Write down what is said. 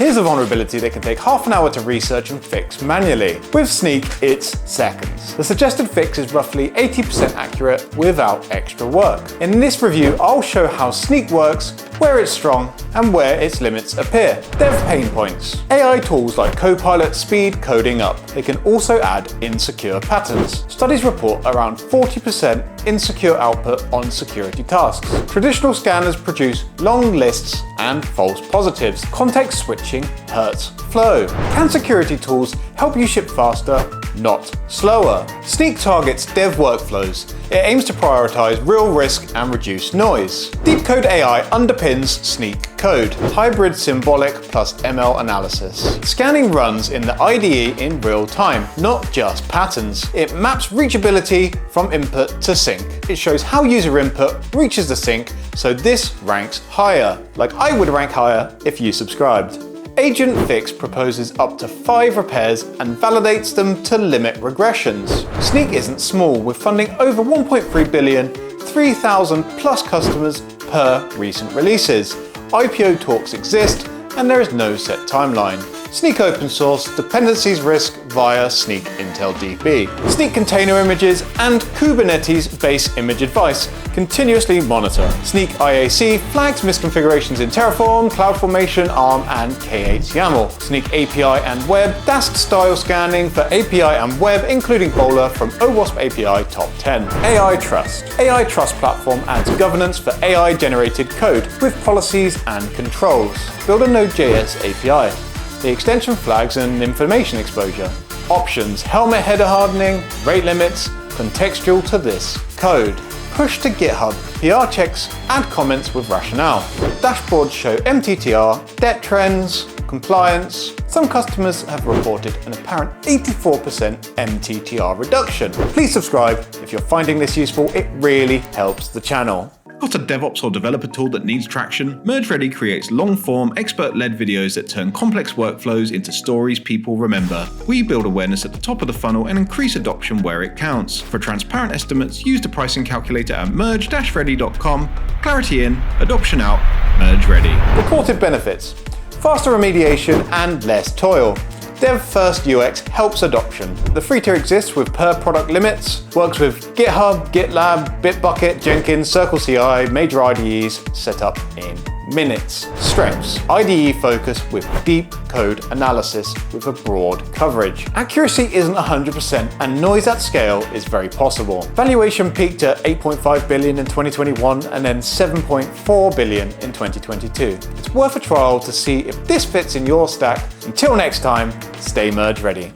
Here's a vulnerability that can take half an hour to research and fix manually. With Sneak, it's seconds. The suggested fix is roughly 80% accurate without extra work. In this review, I'll show how Sneak works, where it's strong, and where its limits appear. Dev pain points. AI tools like Copilot speed coding up. They can also add insecure patterns. Studies report around 40% insecure output on security tasks. Traditional scanners produce long lists and false positives. Context switching hurts flow. Can security tools help you ship faster, not slower? Sneak targets dev workflows. It aims to prioritize real risk and reduce noise. Deep Code AI underpins Sneak code. Hybrid symbolic plus ML analysis. Scanning runs in the IDE in real time, not just patterns. It maps reachability from input to sink. It shows how user input reaches the sink, so this ranks higher. Like I would rank higher if you subscribed. Agent Fix proposes up to 5 repairs and validates them to limit regressions. Sneak isn't small, with funding over 1.3 billion, 3,000 plus customers per recent releases. IPO talks exist, and there is no set timeline. Sneak open source, dependencies risk via Sneak Intel DB. Sneak container images and Kubernetes base image advice continuously monitor. Sneak IAC flags misconfigurations in Terraform, CloudFormation, ARM, and K8 YAML. Sneak API and web, Dask style scanning for API and web, including Bowler from OWASP API Top 10. AI Trust. AI Trust platform adds governance for AI generated code with policies and controls. Build a node.js API. The extension flags and information exposure. Options, helmet header hardening, rate limits, contextual to this code. Push to GitHub, PR checks, add comments with rationale. Dashboards show MTTR, debt trends, compliance. Some customers have reported an apparent 84% MTTR reduction. Please subscribe if you're finding this useful, it really helps the channel. Got a DevOps or developer tool that needs traction? MergeReady creates long-form, expert-led videos that turn complex workflows into stories people remember. We build awareness at the top of the funnel and increase adoption where it counts. For transparent estimates, use the pricing calculator at merge-ready.com. Clarity in, adoption out, MergeReady. Reported benefits. Faster remediation and less toil. Dev First UX helps adoption. The free tier exists with per product limits, works with GitHub, GitLab, Bitbucket, Jenkins, CircleCI, major IDEs, set up in minutes. Strengths. IDE focus with deep code analysis with a broad coverage. Accuracy isn't 100% and noise at scale is very possible. Valuation peaked at 8.5 billion in 2021 and then 7.4 billion in 2022. It's worth a trial to see if this fits in your stack. Until next time, stay merge ready.